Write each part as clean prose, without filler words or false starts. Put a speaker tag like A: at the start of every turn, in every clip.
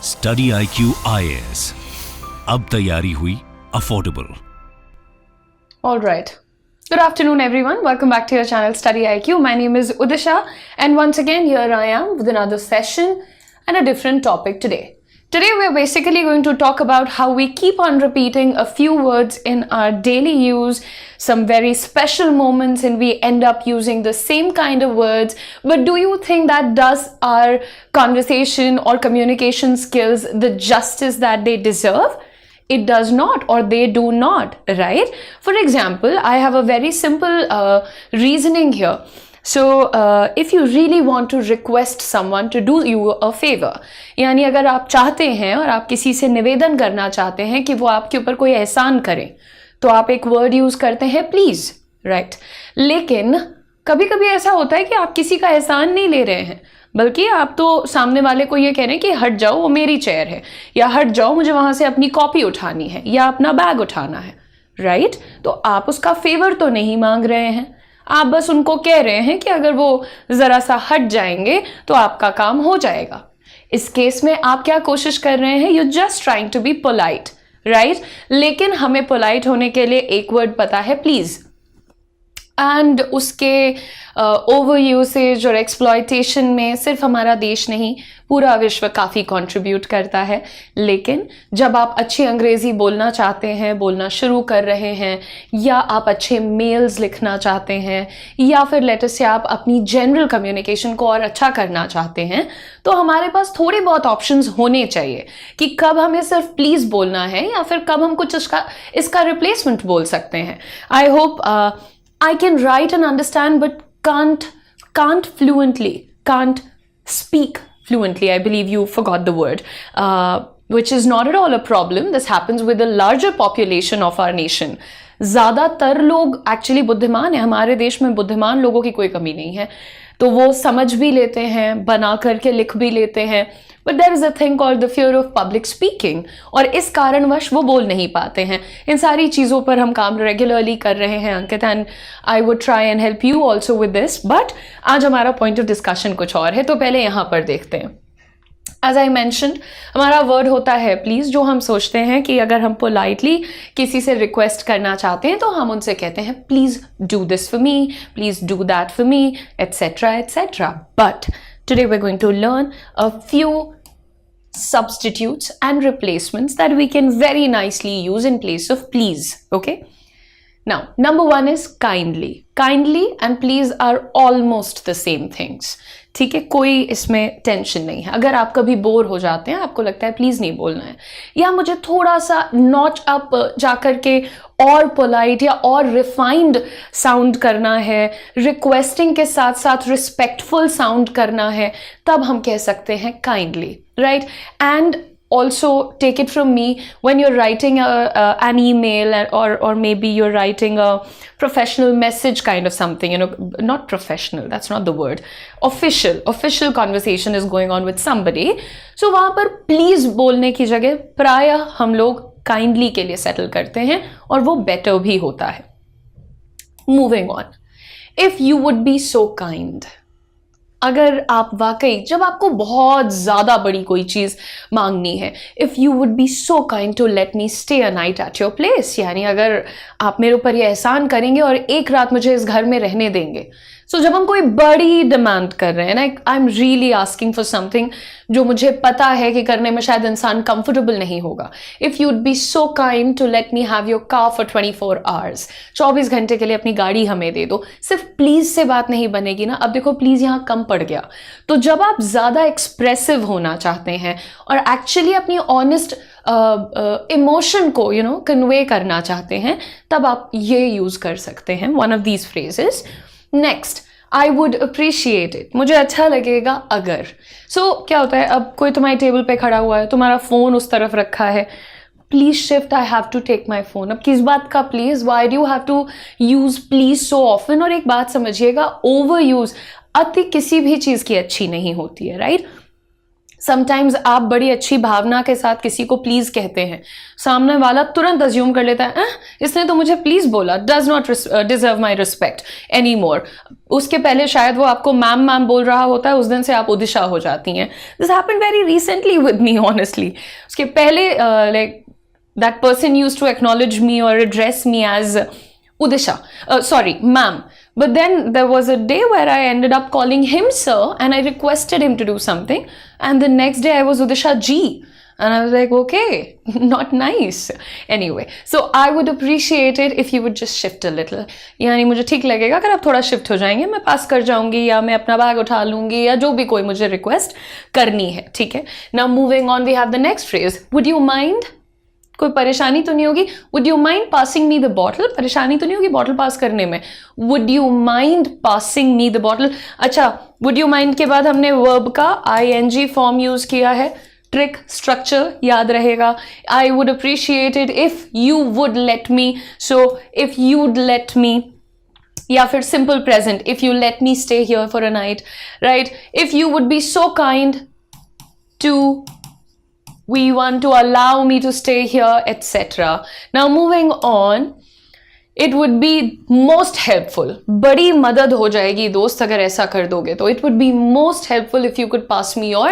A: Study IQ IAS, अब तैयारी हुई affordable.
B: All right. Good afternoon, everyone. Welcome back to your channel Study IQ. My name is Udisha, and once again, here I am with another session and a different topic today. Today, we're basically going to talk about how we keep on repeating a few words in our daily use, some very special moments, and we end up using the same kind of words. But do you think that does our conversation or communication skills the justice that they deserve? It does not, or they do not, right? For example, I have a very simple reasoning here. So, if you really want to request someone to do you a favor, यानी अगर आप चाहते हैं और आप किसी से निवेदन करना चाहते हैं कि वो आपके ऊपर कोई एहसान करें, तो आप एक वर्ड यूज करते हैं प्लीज, राइट? लेकिन कभी कभी ऐसा होता है कि आप किसी का एहसान नहीं ले रहे हैं, बल्कि आप तो सामने वाले को ये कह रहे हैं कि हट जाओ, वो मेरी चेयर है, या हट जाओ, मुझे वहां से अपनी कॉपी उठानी है या अपना बैग उठाना है, राइट? तो आप उसका फेवर तो नहीं मांग रहे हैं, आप बस उनको कह रहे हैं कि अगर वो जरा सा हट जाएंगे तो आपका काम हो जाएगा। इस केस में आप क्या कोशिश कर रहे हैं? You just trying to be polite, right? लेकिन हमें पोलाइट होने के लिए एक वर्ड पता है, प्लीज। एंड उसके ओवर यूसेज और एक्सप्लॉयटेशन में सिर्फ हमारा देश नहीं, पूरा विश्व काफ़ी कंट्रीब्यूट करता है। लेकिन जब आप अच्छी अंग्रेज़ी बोलना चाहते हैं, बोलना शुरू कर रहे हैं, या आप अच्छे मेल्स लिखना चाहते हैं, या फिर लेटर से आप अपनी जनरल कम्युनिकेशन को और अच्छा करना चाहते हैं, तो हमारे पास थोड़े बहुत ऑप्शंस होने चाहिए कि कब हमें सिर्फ प्लीज़ बोलना है या फिर कब हम कुछ इसका रिप्लेसमेंट बोल सकते हैं। I hope I can write and understand, but can't fluently, can't speak fluently. I believe you forgot the word, which is not at all a problem. This happens with the larger population of our nation. ज़्यादातर लोग actually बुद्धिमान है, हमारे देश में बुद्धिमान लोगों की कोई कमी नहीं है, तो वो समझ भी लेते हैं, बना करके लिख भी लेते हैं। But there is a thing called the fear of public speaking, और इस कारणवश वो बोल नहीं पाते हैं। इन सारी चीज़ों पर हम काम रेगुलरली कर रहे हैं Ankit, and I would try and help you also with this. But आज हमारा पॉइंट ऑफ डिस्कशन कुछ और है, तो पहले यहाँ पर देखते हैं। एज आई मैंशनड, हमारा वर्ड होता है प्लीज, जो हम सोचते हैं कि अगर हम पोलाइटली किसी से रिक्वेस्ट करना चाहते हैं तो हम उनसे कहते हैं please do this for me, please do that for me, etcetera etcetera. But today we're going to learn a few substitutes and replacements that we can very nicely use in place of please, okay? Now, number one is kindly. Kindly and please are almost the same things. ठीक है, कोई इसमें tension नहीं है। अगर आप कभी bore हो जाते हैं, आपको लगता है प्लीज नहीं बोलना है, या मुझे थोड़ा सा नॉच अप जाकर के और पोलाइट या और रिफाइंड साउंड करना है, रिक्वेस्टिंग के साथ साथ रिस्पेक्टफुल साउंड करना है, तब हम कह सकते हैं kindly, right? And also take it from me, when you're writing an email, or maybe you're writing a professional message kind of something, not professional, that's not the word, official conversation is going on with somebody, so वहाँ पर please बोलने की जगह प्रायः हम लोग kindly के लिए settle करते हैं, और वो better भी होता है। Moving on, if you would be so kind, अगर आप वाकई, जब आपको बहुत ज़्यादा बड़ी कोई चीज़ मांगनी है, if you would be so kind to let me stay a night at your place, यानी अगर आप मेरे ऊपर ये एहसान करेंगे और एक रात मुझे इस घर में रहने देंगे। सो जब हम कोई बड़ी डिमांड कर रहे हैं ना, I am really asking for something जो मुझे पता है कि करने में शायद इंसान कंफर्टेबल नहीं होगा। If you'd be so kind to let me have your car for 24 hours, 24 घंटे के लिए अपनी गाड़ी हमें दे दो। सिर्फ प्लीज से बात नहीं बनेगी ना। अब देखो, प्लीज यहाँ कम पड़ गया। तो जब आप ज़्यादा एक्सप्रेसिव होना चाहते हैं और एक्चुअली अपनी ऑनेस्ट इमोशन को कन्वे करना चाहते हैं, तब आप ये यूज कर सकते हैं, one of these phrases. Next, I would appreciate it, मुझे अच्छा लगेगा अगर। सो क्या होता है, अब कोई तुम्हारी टेबल पे खड़ा हुआ है, तुम्हारा फोन उस तरफ रखा है, please shift, I have to take my phone. अब किस बात का please? Why do have to use please so often? और एक बात समझिएगा, ओवर यूज, अति किसी भी चीज की अच्छी नहीं होती है, राइट? समटाइम्स आप बड़ी अच्छी भावना के साथ किसी को प्लीज कहते हैं, सामने वाला तुरंत अज्यूम कर लेता है इसने तो मुझे प्लीज बोला, does not deserve my respect any more. उसके पहले शायद वो आपको मैम मैम बोल रहा होता है, उस दिन से आप उदिशा हो जाती हैं। This happened very recently with me honestly. उसके पहले like that person used to acknowledge me और address me as Udisha, sorry, ma'am. But then there was a day where I ended up calling him sir and I requested him to do something. And the next day I was Udisha ji. And I was like, okay, not nice. Anyway, so I would appreciate it if you would just shift a little. यानी मुझे ठीक लगेगा अगर आप थोड़ा shift हो जाएंगे, मैं पास कर जाऊंगी या मैं अपना बैग उठा लूंगी या जो भी कोई मुझे रिक्वेस्ट करनी है, ठीक है। Now moving on, we have the next phrase. Would you mind? कोई परेशानी तो नहीं होगी? Would you mind passing me the bottle? परेशानी तो नहीं होगी बॉटल पास करने में? Would you mind passing me the bottle? अच्छा, would you mind के बाद हमने verb का ing फॉर्म यूज किया है। ट्रिक स्ट्रक्चर याद रहेगा। I would appreciate it if you would let me. So if you'd let me, या फिर simple present, if you let me stay here for a night, right? If you would be so kind to, we want to allow me to stay here, etc. Now moving on, it would be most helpful. बड़ी मदद हो जाएगी दोस्त अगर ऐसा कर दोगे तो। It would be most helpful if you could pass me your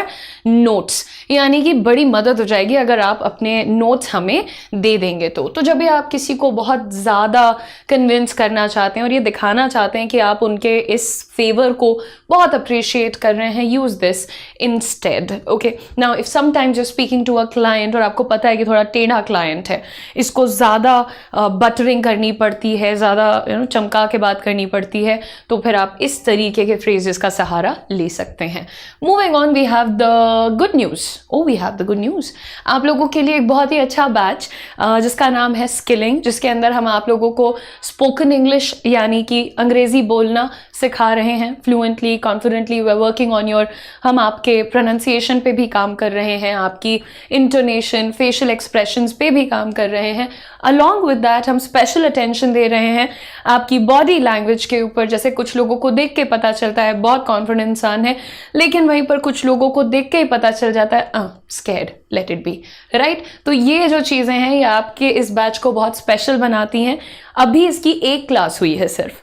B: notes. यानी कि बड़ी मदद हो जाएगी अगर आप अपने नोट्स हमें दे देंगे तो जब भी आप किसी को बहुत ज़्यादा कन्विंस करना चाहते हैं और ये दिखाना चाहते हैं कि आप उनके इस फेवर को बहुत अप्रिशिएट कर रहे हैं, use this instead. Okay, now if sometimes you are speaking to a client और आपको पता है कि थोड़ा टेढ़ा क्लाइंट है, इसको ज़्यादा बटरिंग करनी पड़ती है, ज़्यादा चमका के बात करनी पड़ती है, तो फिर आप इस तरीके के फ्रेजेस का सहारा ले सकते हैं। Moving on, we have the good news. We have the good news. आप लोगों के लिए एक बहुत ही अच्छा बैच जिसका नाम है स्किलिंग, जिसके अंदर हम आप लोगों को स्पोकन इंग्लिश यानी कि अंग्रेजी बोलना सिखा रहे हैं fluently, confidently. We are working on your, हम आपके प्रोनाउंसिएशन पे भी काम कर रहे हैं, आपकी इंटोनेशन, फेशियल एक्सप्रेशंस पे भी काम कर रहे हैं। अलॉन्ग विद दैट हम स्पेशल अटेंशन दे रहे हैं आपकी बॉडी लैंग्वेज के ऊपर। जैसे कुछ लोगों को देख के पता चलता है बहुत कॉन्फिडेंट इंसान है, लेकिन वहीं पर कुछ लोगों को देख के ही पता चल जाता है scared, let it be, right. तो ये जो चीज़ें हैं ये आपके इस बैच को बहुत स्पेशल बनाती हैं। अभी इसकी एक क्लास हुई है सिर्फ,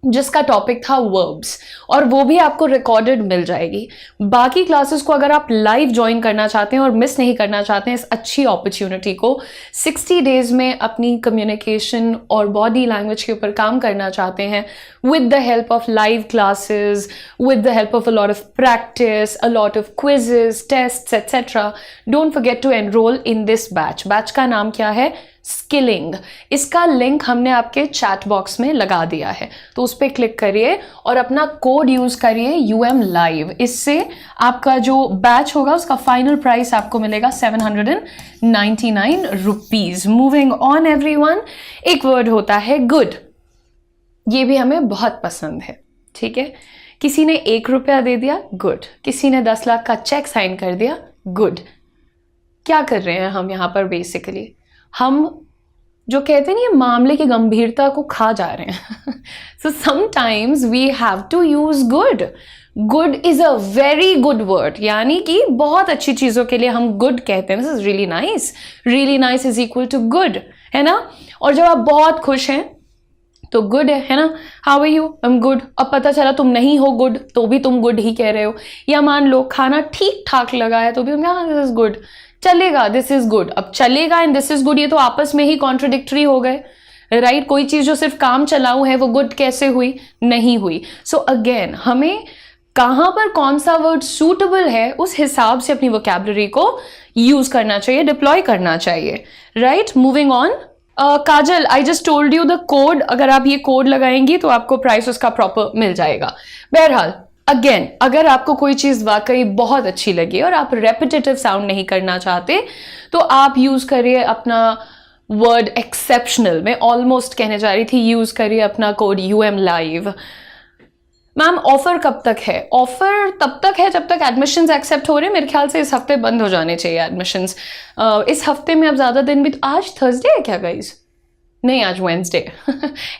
B: जिसका टॉपिक था वर्ब्स, और वो भी आपको रिकॉर्डेड मिल जाएगी। बाकी क्लासेस को अगर आप लाइव ज्वाइन करना चाहते हैं और मिस नहीं करना चाहते हैं इस अच्छी अपॉर्चुनिटी को, 60 डेज में अपनी कम्युनिकेशन और बॉडी लैंग्वेज के ऊपर काम करना चाहते हैं with the help of live classes, with the help of a lot of practice, a lot of quizzes, tests, etc. Don't forget to enroll in this batch. Batch का नाम क्या है? स्किलिंग। इसका लिंक हमने आपके चैट बॉक्स में लगा दिया है, तो उस पर क्लिक करिए और अपना कोड यूज करिए UM Live। इससे आपका जो बैच होगा उसका फाइनल प्राइस आपको मिलेगा 799 रुपीज। मूविंग ऑन एवरीवन, एक वर्ड होता है गुड। ये भी हमें बहुत पसंद है, ठीक है। किसी ने 1 रुपया दे दिया, गुड। किसी ने 10 लाख का चेक साइन कर दिया, गुड। क्या कर रहे हैं हम यहाँ पर? बेसिकली हम जो कहते नहीं, मामले की गंभीरता को खा जा रहे हैं। So sometimes we have to use good. Good is a very good word, यानी कि बहुत अच्छी चीज़ों के लिए हम गुड कहते हैं। This is really nice, really nice is equal to good, है ना। और जब आप बहुत खुश हैं तो गुड है ना। How are you? I am good. अब पता चला तुम नहीं हो गुड, तो भी तुम गुड ही कह रहे हो। या मान लो खाना ठीक ठाक लगा है तो भी हम दिस इज गुड, चलेगा, दिस इज गुड। अब चलेगा एंड दिस इज गुड, ये तो आपस में ही कॉन्ट्रडिक्टरी हो गए, राइट। कोई चीज जो सिर्फ काम चलाऊ है वो गुड कैसे हुई? नहीं हुई। सो अगेन हमें कहां पर कौन सा वर्ड सूटेबल है उस हिसाब से अपनी वोकैबुलरी को यूज करना चाहिए, डिप्लॉय करना चाहिए, right. Moving on, Kajal, I just told you the code. अगर आप ये कोड लगाएंगी तो आपको प्राइस उसका प्रॉपर मिल जाएगा। बहरहाल अगेन, अगर आपको कोई चीज़ वाकई बहुत अच्छी लगी और आप रेपिटेटिव साउंड नहीं करना चाहते तो आप यूज़ करिए अपना वर्ड एक्सेप्शनल। मैं ऑलमोस्ट कहने जा रही थी, यूज़ करिए अपना code UM Live। Ma'am offer कब तक है? ऑफर तब तक है जब तक एडमिशन्स एक्सेप्ट हो रहे हैं। मेरे ख्याल से इस हफ्ते बंद हो जाने चाहिए एडमिशन्स। इस हफ्ते में अब ज़्यादा दिन भी, आज थर्सडे है क्या गाइज? नहीं, आज वेंसडे।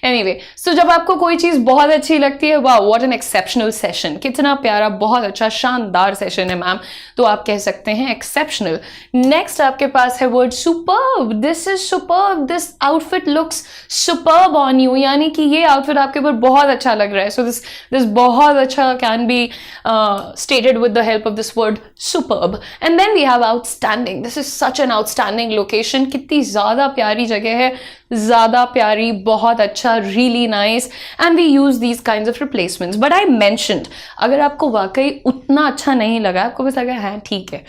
B: एनीवे, सो जब आपको कोई चीज बहुत अच्छी लगती है, वाह व्हाट एन एक्सेप्शनल सेशन, कितना प्यारा, बहुत अच्छा, शानदार सेशन है मैम, तो आप कह सकते हैं एक्सेप्शनल। नेक्स्ट आपके पास है word superb. This is superb, this outfit looks superb on you, यानी कि ये आउटफिट आपके ऊपर बहुत अच्छा लग रहा है। सो दिस बहुत अच्छा can be stated with the help of this word superb. And then we have outstanding. This is such an outstanding location, कितनी ज्यादा प्यारी जगह है, ज्यादा प्यारी, बहुत अच्छा, really nice, and we use these kinds of replacements. But I mentioned, अगर आपको वाकई उतना अच्छा नहीं लगा, आपको बस लगा है ठीक है,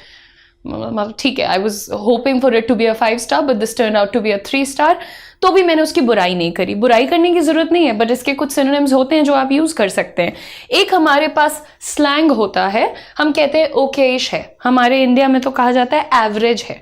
B: मतलब ठीक है, I was hoping for it to be a 5 star but this turn out to be a 3 star, तो भी मैंने उसकी बुराई नहीं करी। बुराई करने की जरूरत नहीं है, बट इसके कुछ सिनोनिम्स होते हैं जो आप यूज कर सकते हैं। एक हमारे पास स्लैंग होता है, हम कहते हैं ओकेश है, हमारे इंडिया में तो कहा जाता है एवरेज है।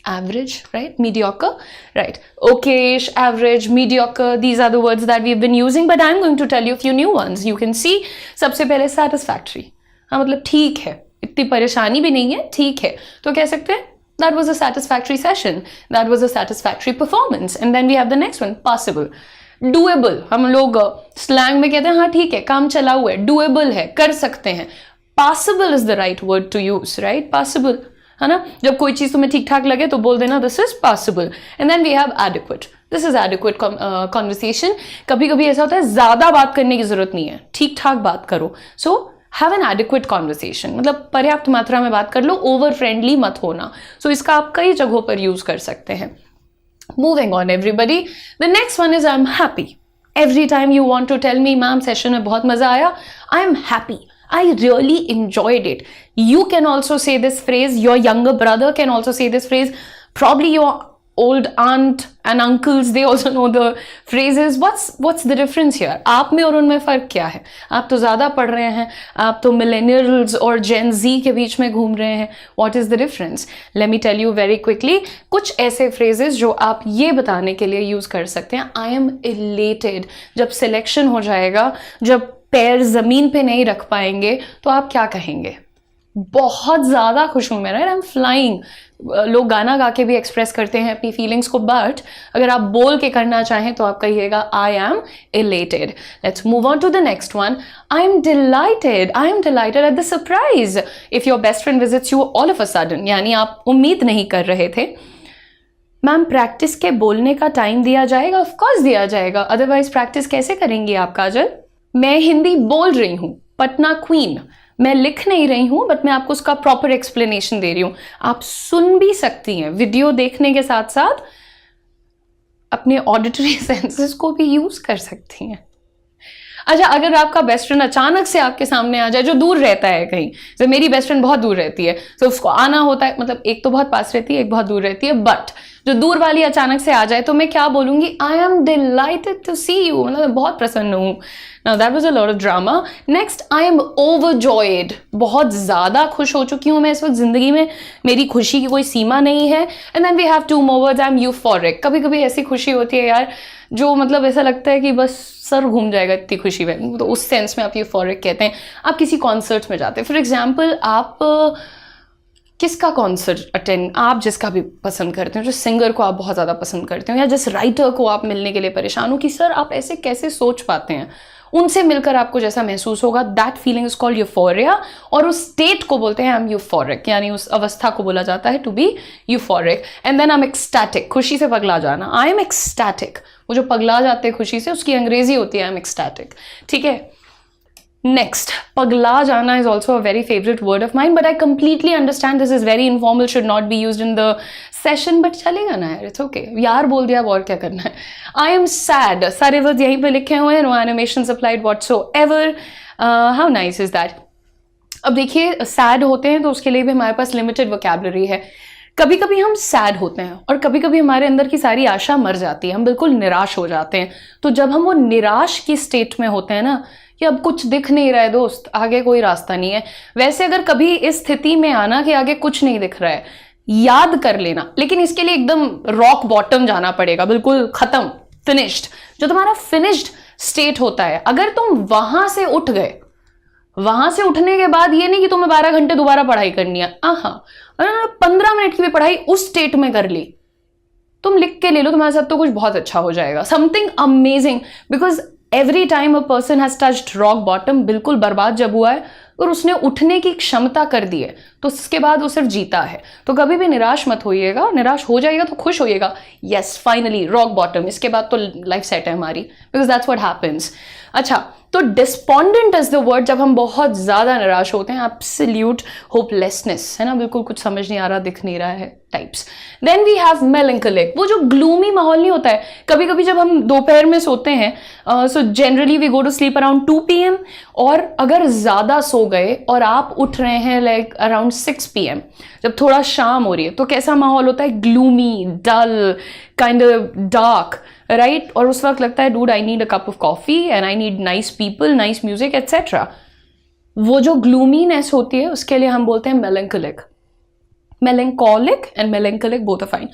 B: Average, right? Mediocre, right? Okayish, average, mediocre, these are the words that we've been using, but I'm going to tell you a few new ones. You can see, सबसे पहले satisfactory, हाँ मतलब ठीक है, इतनी परेशानी भी नहीं है, ठीक है, तो कह सकते हैं that was a satisfactory session, that was a satisfactory performance. And then we have the next one, possible. Doable, हम लोग slang में कहते हैं हाँ ठीक है, काम चला हुआ है, doable है, कर सकते हैं। Possible is the right word to use, right? Possible, है ना, जब कोई चीज तुम्हें ठीक ठाक लगे तो बोल देना this is possible. And then we have adequate, this is adequate conversation. कभी कभी ऐसा होता है ज्यादा बात करने की जरूरत नहीं है, ठीक ठाक बात करो। So have an adequate conversation, मतलब पर्याप्त मात्रा में बात कर लो, ओवर फ्रेंडली मत होना। सो इसका आप कई जगहों पर यूज कर सकते हैं। Moving on everybody, the next one is I am happy. Every time you want to tell me ma'am session में बहुत मजा आया, I am happy, I really enjoyed it. You can also say this phrase, your younger brother can also say this phrase, probably your old aunt and uncles, they also know the phrases. What's the difference here? आप में और उनमें फ़र्क क्या है? आप तो ज़्यादा पढ़ रहे हैं, आप तो millennials और Gen Z के बीच में घूम रहे हैं. What is the difference? Let me tell you very quickly. कुछ ऐसे phrases जो आप ये बताने के लिए यूज़ कर सकते हैं. I am elated. जब selection हो जाएगा, जब पैर ज़मीन पे नहीं रख पाएंगे, तो आप क्या कहेंगे? बहुत ज़्यादा खुश हूँ मैं, राइट? I am flying. लोग गाना गा के भी एक्सप्रेस करते हैं अपनी फीलिंग्स को, बट अगर आप बोल के करना चाहें तो आप कहिएगा I am elated. Let's move on to the next one. I am delighted. I am delighted at the surprise. If your best friend visits you all of a sudden, यानी आप उम्मीद नहीं कर रहे थे. मैम प्रैक्टिस के बोलने का टाइम दिया जाएगा? ऑफ कोर्स दिया जाएगा, अदरवाइज प्रैक्टिस कैसे करेंगे आप काजल? मैं हिंदी बोल रही हूँ, पटना क्वीन. मैं लिख नहीं रही हूँ, बट मैं आपको उसका प्रॉपर एक्सप्लेनेशन दे रही हूँ. आप सुन भी सकती हैं वीडियो देखने के साथ साथ, अपने ऑडिटरी सेंसेस को भी यूज कर सकती हैं. अच्छा, अगर आपका बेस्ट फ्रेंड अचानक से आपके सामने आ जाए, जो दूर रहता है कहीं, जैसे मेरी बेस्ट फ्रेंड बहुत दूर रहती है, तो उसको आना होता है, मतलब एक तो बहुत पास रहती है, एक बहुत दूर रहती है, बट जो दूर वाली अचानक से आ जाए तो मैं क्या बोलूंगी? I am delighted to see you, मतलब बहुत प्रसन्न हूँ. Now that was a lot of drama. Next, I am overjoyed. बहुत ज़्यादा खुश हो चुकी हूँ मैं इस वक्त, ज़िंदगी में मेरी खुशी की कोई सीमा नहीं है. And then we have two more words. I am euphoric. कभी कभी ऐसी खुशी होती है यार, जो मतलब ऐसा लगता है कि बस सर घूम जाएगा इतनी खुशी में, तो उस सेंस में आप euphoric कहते हैं. आप किसी कॉन्सर्ट में जाते हैं, फॉर एग्जाम्पल आप किसका कॉन्सर्ट अटेंड, आप जिसका भी पसंद करते हो, जो सिंगर को आप बहुत ज़्यादा पसंद करते हो, या जिस राइटर को आप मिलने के लिए परेशान हो कि सर आप ऐसे कैसे सोच पाते हैं, उनसे मिलकर आपको जैसा महसूस होगा, that feeling is called euphoria. और उस स्टेट को बोलते हैं हम यूफोरिक, यानी उस अवस्था को बोला जाता है to be euphoric. And then I am ecstatic, खुशी से पगला जाना. आई एम एक्सटैटिक, वो जो पगला जाते हैं खुशी से, उसकी अंग्रेजी होती है आई एम एक्सटैटिक. ठीक है. Next, pagla jana is also a very favorite word of mine, but I completely understand this is very informal, should not be used in the session, but chalega na yaar, it's okay. यार बोल दिया, अब और क्या करना है. I am sad. सारे words यहीं पे लिखे हुए हैं, no animations applied whatsoever. How nice is that? अब देखिए, sad होते हैं तो उसके लिए भी हमारे पास limited vocabulary है. कभी कभी हम सैड होते हैं और कभी कभी हमारे अंदर की सारी आशा मर जाती है, हम बिल्कुल निराश हो जाते हैं. तो जब हम वो निराश की स्टेट में होते हैं ना, कि अब कुछ दिख नहीं रहा है दोस्त, आगे कोई रास्ता नहीं है, वैसे अगर कभी इस स्थिति में आना कि आगे कुछ नहीं दिख रहा है, याद कर लेना. लेकिन इसके लिए एकदम रॉक बॉटम जाना पड़ेगा, बिल्कुल खत्म, फिनिश्ड. जो तुम्हारा फिनिश्ड स्टेट होता है, अगर तुम वहां से उठ गए, वहां से उठने के बाद ये नहीं कि तुम्हें 12 घंटे दोबारा पढ़ाई करनी है, 15 मिनट की भी पढ़ाई उस स्टेट में कर ली, तुम लिख के ले लो, तुम्हारे साथ तो कुछ बहुत अच्छा हो जाएगा, something amazing, because every time a person has touched rock bottom, बिल्कुल बर्बाद जब हुआ है और उसने उठने की क्षमता कर दी है, तो उसके बाद वो सिर्फ जीता है। तो कभी भी निराश मत होइएगा, निराश हो जाइएगा तो खुश होइएगा, यस फाइनली रॉक बॉटम, इसके बाद तो लाइफ सेट है हमारी, बिकॉज दैट्स व्हाट हैपेंस। अच्छा, तो डिस्पॉन्डेंट इज द वर्ड जब हम बहुत ज्यादा निराश होते हैं, एब्सोल्यूट होपलेसनेस, है ना, बिल्कुल कुछ समझ नहीं आ रहा, दिख नहीं रहा है टाइप्स। देन वी हैव मेलंकोलिक, वो जो ग्लूमी माहौल नहीं होता है, कभी कभी जब हम दोपहर में सोते हैं, so generally we go to sleep around 2 PM, और अगर ज्यादा सो गए और आप उठ रहे हैं लाइक अराउंड 6 PM, जब थोड़ा शाम हो रही है, तो कैसा माहौल होता है, gloomy, dull, kind of dark, right, और उस वक्त लगता है dude I need a cup of coffee and I need nice people, nice music etcetera. वो जो ग्लूमीनेस होती है उसके लिए हम बोलते हैं मेलंकोलिक। Melancholic and melancholic both are fine.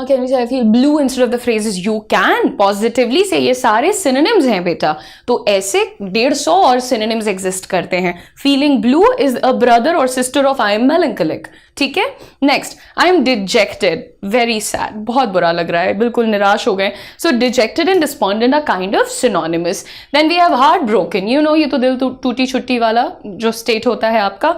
B: Can we say I feel blue instead of the phrases you can positively say, ये सारे synonyms हैं बेटा, तो ऐसे 150 और synonyms exist करते हैं। Feeling blue is a brother or sister of I am melancholic, ठीक है। Next, I am dejected, very sad, बहुत बुरा लग रहा है, बिल्कुल निराश हो गए। So dejected and despondent are kind of synonymous. Then we have heartbroken, you know, ये तो दिल टूटी छुट्टी वाला जो state होता है आपका।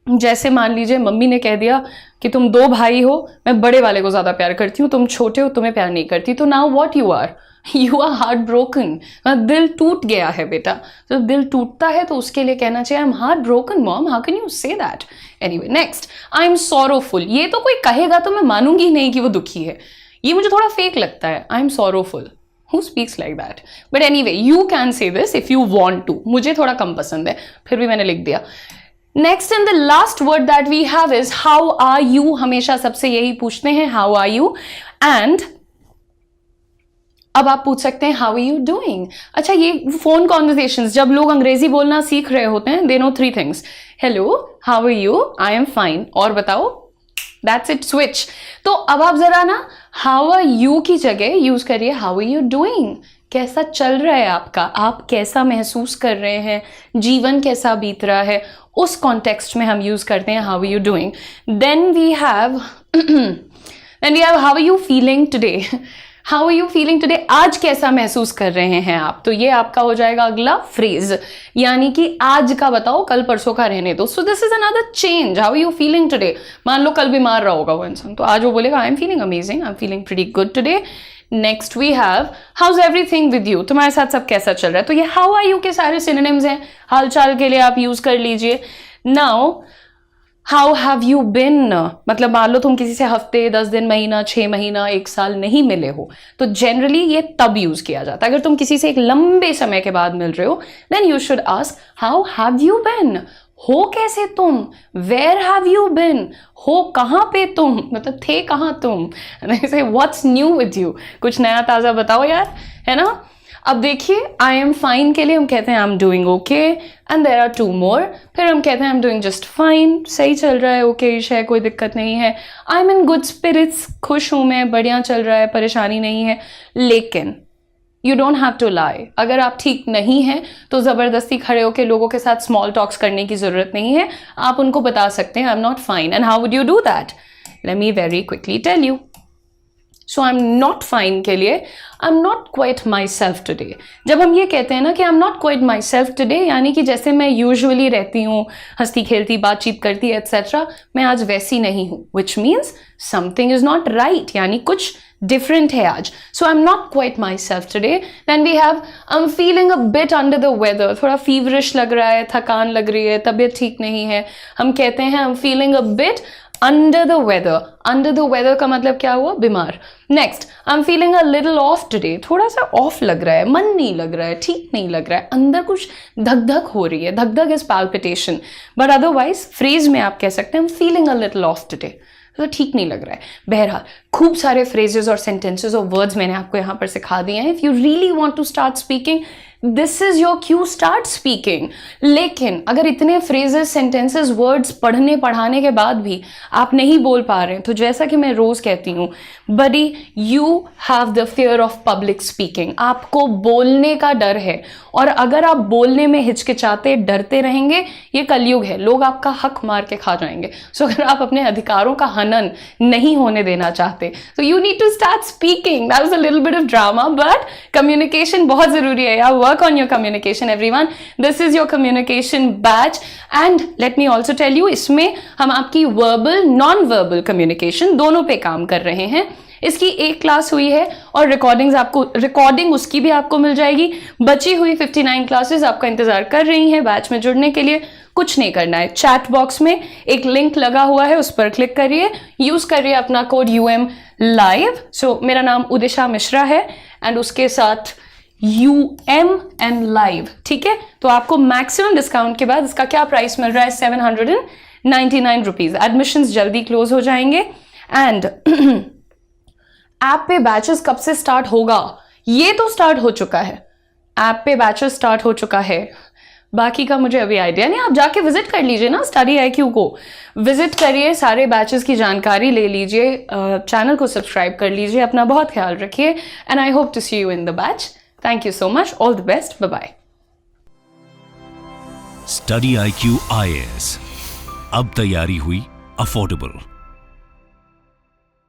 B: जैसे मान लीजिए मम्मी ने कह दिया कि तुम 2 भाई हो, मैं बड़े वाले को ज्यादा प्यार करती हूँ, तुम छोटे हो, तुम्हें प्यार नहीं करती, तो now what you are heart broken, दिल टूट गया है बेटा। तो दिल टूटता है तो उसके लिए कहना चाहिए I am heart broken mom, how can you say that. Anyway next, I M sorrowful, ये तो कोई कहेगा तो मैं मानूंगी नहीं कि वो दुखी है, ये मुझे थोड़ा फेक लगता है। I M sorrowful, Who speaks like that? But anyway, you can say this if you want to. मुझे थोड़ा कम पसंद है, फिर भी मैंने लिख दिया। Next and the last word that we have is how are you. हमेशा सबसे यही पूछते हैं हाउ आर यू, एंड अब आप पूछ सकते हैं हाउ आर यू डूइंग। अच्छा, ये फोन कॉन्वर्सेशंस जब लोग अंग्रेजी बोलना सीख रहे होते हैं, they know 3 things, hello, how are you, I am fine, और बताओ, दैट्स इट, स्विच। तो अब आप जरा ना हाउ आर यू की जगह यूज करिए हाउ आर यू डूइंग। कैसा चल रहा है आपका, आप कैसा महसूस कर रहे हैं, जीवन कैसा बीत रहा है, उस कॉन्टेक्स्ट में हम यूज करते हैं how are you doing. Then we have how are you feeling today. How are you feeling today, आज कैसा महसूस कर रहे हैं आप, तो ये आपका हो जाएगा अगला फ्रेज, यानी कि आज का बताओ, कल परसों का रहने दो। So this is another change, how are you feeling today. मान लो कल बीमार रहा होगा वो इंसान, तो आज वो बोलेगा I am feeling amazing, I am feeling pretty good today. Next we have how is everything with you, तुम्हारे साथ सब कैसा चल रहा है। तो ये हाउ आर यू के सारे सिनोनिम्स हैं, हालचाल के लिए आप यूज कर लीजिए। नाउ हाउ हैव यू बिन, मतलब मान लो तुम किसी से हफ्ते, 10 दिन, महीना, 6 महीना, 1 साल नहीं मिले हो, तो जनरली ये तब यूज किया जाता है। अगर तुम किसी से एक लंबे समय के बाद मिल रहे हो, then you should ask how have you been, हो कैसे तुम, वेयर हैव यू बिन, हो कहाँ पे तुम, मतलब थे कहाँ तुम, व्हाट्स न्यू विद यू, कुछ नया ताजा बताओ यार, है ना। अब देखिए आई एम फाइन के लिए हम कहते हैं I am doing okay, and there are 2 more, फिर हम कहते हैं I am doing just fine, सही चल रहा है, ओकेश है, कोई दिक्कत नहीं है। I am in good spirits, खुश हूं मैं, बढ़िया चल रहा है, परेशानी नहीं है। लेकिन you don't have to lie, अगर आप ठीक नहीं हैं तो ज़बरदस्ती खड़े होकर लोगों के साथ स्मॉल टॉक्स करने की ज़रूरत नहीं है, आप उनको बता सकते हैं I am not fine. And how would you do that, let me very quickly tell you. So I am not fine के लिए I am not quite myself today. जब हम ये कहते हैं ना कि I am not quite myself today, यानी कि जैसे मैं यूजुअली रहती हूँ, हंसती खेलती, बातचीत करती एट्सेट्रा, मैं आज वैसी नहीं हूँ, which means something is not right, यानी कुछ डिफरेंट है आज। So I am not quite myself today. Then we have I am feeling a bit under the weather, थोड़ा फीवरिश लग रहा है, थकान लग रही है, तबीयत ठीक नहीं है, हम कहते हैं I am feeling a bit under the weather. Under the weather का मतलब क्या हुआ, बीमार। Next, I am feeling a little off today, थोड़ा सा ऑफ लग रहा है, मन नहीं लग रहा है, ठीक नहीं लग रहा है, अंदर कुछ धक धक हो रही है, धक धक is palpitation, but otherwise phrase में आप कह सकते हैं I am feeling a little off today, तो ठीक नहीं लग रहा है। बहरहाल खूब सारे फ्रेजेस और सेंटेंसेस और वर्ड्स मैंने आपको यहाँ पर सिखा दिए हैं। If you really want to start speaking, this is your cue, start speaking. लेकिन अगर इतने फ्रेजेस, सेंटेंसेस, वर्ड्स पढ़ने पढ़ाने के बाद भी आप नहीं बोल पा रहे हैं, तो जैसा कि मैं रोज कहती हूँ, buddy you have the fear of public speaking. आपको बोलने का डर है, और अगर आप बोलने में हिचकिचाते डरते रहेंगे, ये कलयुग है, लोग आपका हक मार के खा जाएंगे। सो अगर आप अपने अधिकारों का हनन नहीं होने देना चाहते, तो you need to start speaking. That was a little bit of drama, but communication बहुत जरूरी है यार। Work on your communication everyone. This is your communication batch, and let me also tell you, इसमें हम आपकी वर्बल, नॉन वर्बल कम्युनिकेशन दोनों पे काम कर रहे हैं। इसकी एक क्लास हुई है और रिकॉर्डिंग उसकी भी आपको मिल जाएगी। बची हुई 59 क्लासेस आपका इंतजार कर रही हैं बैच में जुड़ने के लिए। कुछ नहीं करना है, चैट बॉक्स में एक लिंक लगा हुआ है, उस पर क्लिक करिए, यूज करिए अपना कोड UM Live। सो मेरा नाम उदिशा मिश्रा है, एंड उसके साथ UM Live, ठीक है। तो आपको मैक्सिमम डिस्काउंट के बाद इसका क्या प्राइस मिल रहा है, 799 रुपीज। एडमिशंस जल्दी क्लोज हो जाएंगे, एंड ऐप पे बैचेस कब से स्टार्ट होगा, ये तो स्टार्ट हो चुका है, ऐप पे बैचेस स्टार्ट हो चुका है। बाकी का मुझे अभी आइडिया नहीं, आप जाके विजिट कर लीजिए ना, स्टडी IQ को विजिट करिए, सारे बैचेस की जानकारी ले लीजिए, चैनल को सब्सक्राइब कर लीजिए। अपना बहुत ख्याल रखिए, and I hope to see you in the batch. Thank you so much, all the best, bye bye.
A: Study IQ IAS, अब तैयारी हुई अफोर्डेबल।